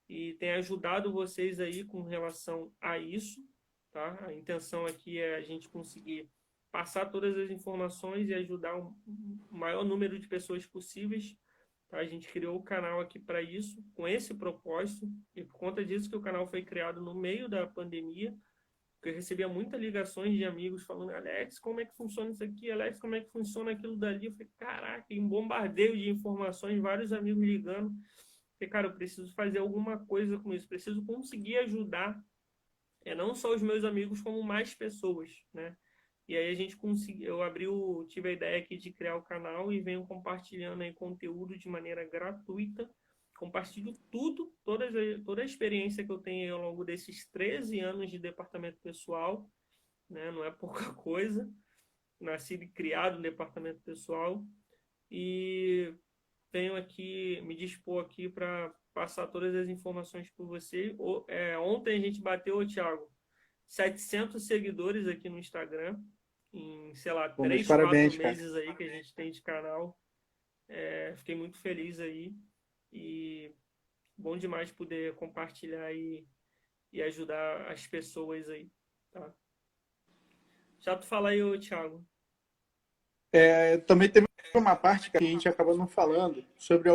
e tenha ajudado vocês aí com relação a isso, tá? A intenção aqui é a gente conseguir passar todas as informações e ajudar o maior número de pessoas possíveis. Tá? A gente criou o canal aqui para isso, com esse propósito, e por conta disso que o canal foi criado no meio da pandemia, porque eu recebia muitas ligações de amigos falando: Alex, como é que funciona isso aqui? Alex, como é que funciona aquilo dali? Eu falei: caraca, um bombardeio de informações, vários amigos ligando. Eu falei: cara, eu preciso fazer alguma coisa com isso, preciso conseguir ajudar, não só os meus amigos, como mais pessoas, né? E aí a gente conseguiu, tive a ideia aqui de criar o canal e venho compartilhando aí conteúdo de maneira gratuita. Compartilho tudo, toda a experiência que eu tenho ao longo desses 13 anos de departamento pessoal, né? Não é pouca coisa. Nascido e criado no departamento pessoal. E venho aqui, me dispor aqui para passar todas as informações para você. Ontem a gente bateu, Thiago, 700 seguidores aqui no Instagram, em, sei lá, 3, 4 meses aí que a gente tem de canal. Fiquei muito feliz aí e bom demais poder compartilhar e ajudar as pessoas aí, tá? Já tu fala aí, ô, Thiago. Também teve uma parte que a gente acaba não falando sobre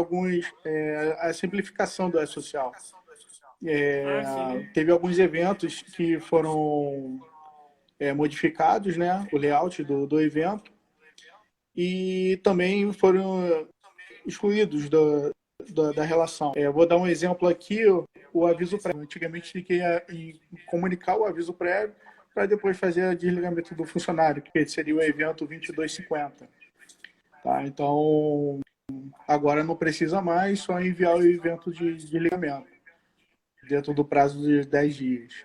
a simplificação do E-Social. Teve alguns eventos que foram modificados, né, o layout do evento, e também foram excluídos da relação. Vou dar um exemplo aqui, o aviso prévio. Antigamente tinha que comunicar o aviso prévio para depois fazer o desligamento do funcionário, que seria o evento 2250. Tá? Então, agora não precisa mais, só enviar o evento de desligamento dentro do prazo de 10 dias.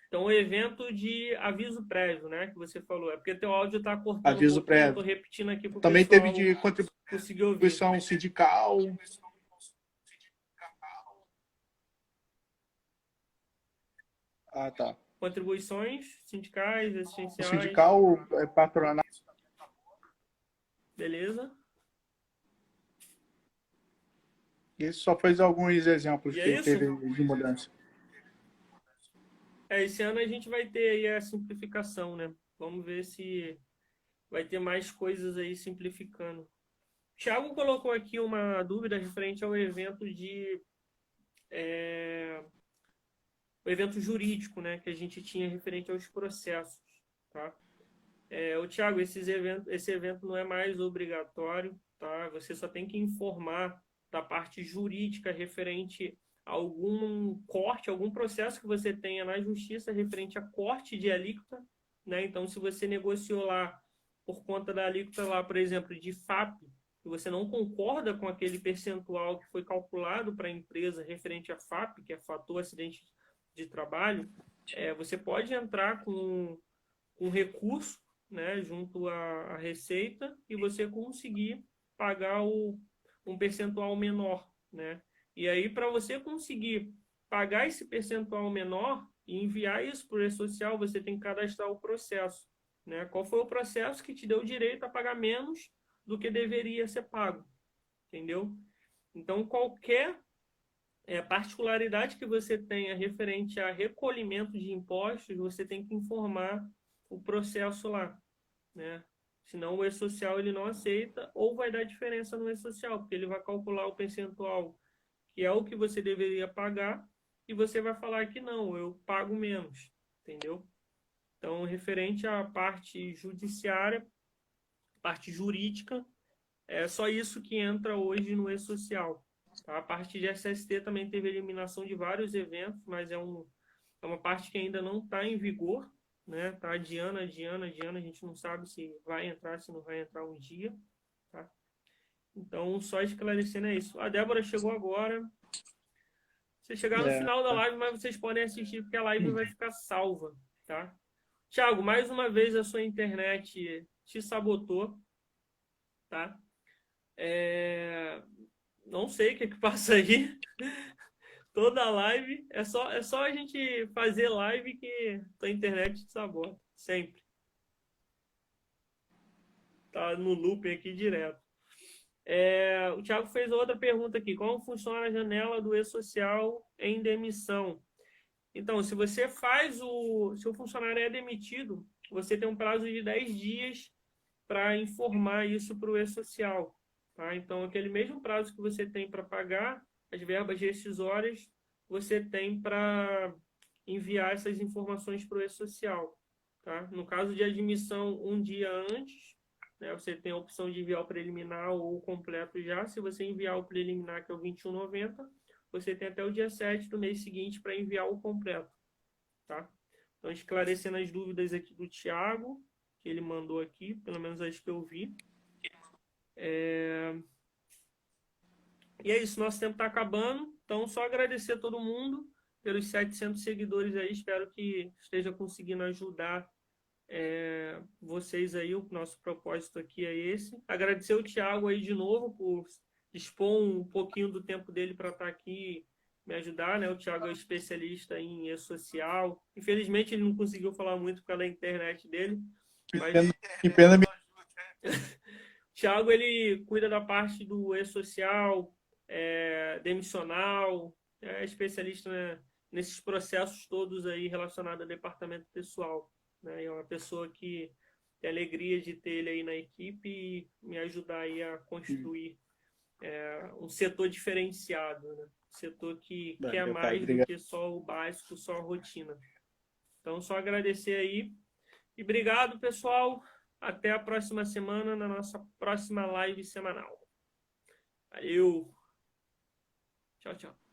Então, o evento de aviso prévio, né, que você falou. É porque teu áudio está cortando aviso prévio. Eu estou repetindo aqui para o também pessoal teve de contribuição sindical. Ah, tá. Contribuições sindicais, essenciais. Sindical, patronal. Beleza. Isso só fez alguns exemplos que teve de mudança. Esse ano a gente vai ter aí a simplificação, né? Vamos ver se vai ter mais coisas aí simplificando. Thiago colocou aqui uma dúvida referente ao evento o evento jurídico, né? Que a gente tinha referente aos processos, tá? Thiago, esse evento não é mais obrigatório, tá? Você só tem que informar da parte jurídica referente a algum corte, algum processo que você tenha na justiça referente a corte de alíquota, né? Então, se você negociou lá por conta da alíquota lá, por exemplo, de FAP, e você não concorda com aquele percentual que foi calculado para a empresa referente a FAP, que é fator acidente de trabalho, você pode entrar com um recurso, né, junto à Receita, e você conseguir pagar um percentual menor, né? E aí, para você conseguir pagar esse percentual menor e enviar isso para o E-Social, você tem que cadastrar o processo. né? Qual foi o processo que te deu direito a pagar menos do que deveria ser pago, entendeu? Então, qualquer particularidade que você tenha referente a recolhimento de impostos, você tem que informar o processo lá, né? Senão o E-Social ele não aceita ou vai dar diferença no E-Social, porque ele vai calcular o percentual que é o que você deveria pagar e você vai falar que não, eu pago menos, entendeu? Então, referente à parte judiciária, parte jurídica, é só isso que entra hoje no E-Social. Tá? A parte de SST também teve eliminação de vários eventos, mas é uma parte que ainda não está em vigor, né? Tá adiando, a gente não sabe se vai entrar, se não vai entrar um dia. Tá? Então, só esclarecendo é isso. A Débora chegou agora. Você chegar no final da live, mas vocês podem assistir, porque a live vai ficar salva. Tá? Thiago, mais uma vez a sua internet te sabotou. Tá? Não sei o que passa aí. Toda live é só a gente fazer live que a internet te sabota. Sempre. Tá no looping aqui direto. O Thiago fez outra pergunta aqui. Como funciona a janela do E-Social em demissão? Então, se o funcionário é demitido, você tem um prazo de 10 dias para informar isso para o E-Social. Tá? Então, aquele mesmo prazo que você tem para pagar as verbas rescisórias, você tem para enviar essas informações para o E-Social. Tá? No caso de admissão, um dia antes, né, você tem a opção de enviar o preliminar ou o completo já. Se você enviar o preliminar, que é o 21,90, você tem até o dia 7 do mês seguinte para enviar o completo. Tá? Então, esclarecendo as dúvidas aqui do Thiago, que ele mandou aqui, pelo menos as que eu vi. E é isso, nosso tempo está acabando. Então, só agradecer a todo mundo pelos 700 seguidores aí. Espero que esteja conseguindo ajudar vocês aí. O nosso propósito aqui é esse. Agradecer o Thiago aí de novo por dispor um pouquinho do tempo dele para estar aqui me ajudar, né? O Thiago é especialista em E-Social. Infelizmente, ele não conseguiu falar muito por causa da internet dele. Mas... Que pena. Thiago, ele cuida da parte do E-Social, demissional, é especialista, né, nesses processos todos aí relacionados ao departamento pessoal. Né? É uma pessoa que tem alegria de ter ele aí na equipe e me ajudar aí a construir um setor diferenciado, né? Um setor que quer mais do que só o básico, só a rotina. Então, só agradecer aí. E obrigado, pessoal. Até a próxima semana, na nossa próxima live semanal. Valeu! Tchau, tchau.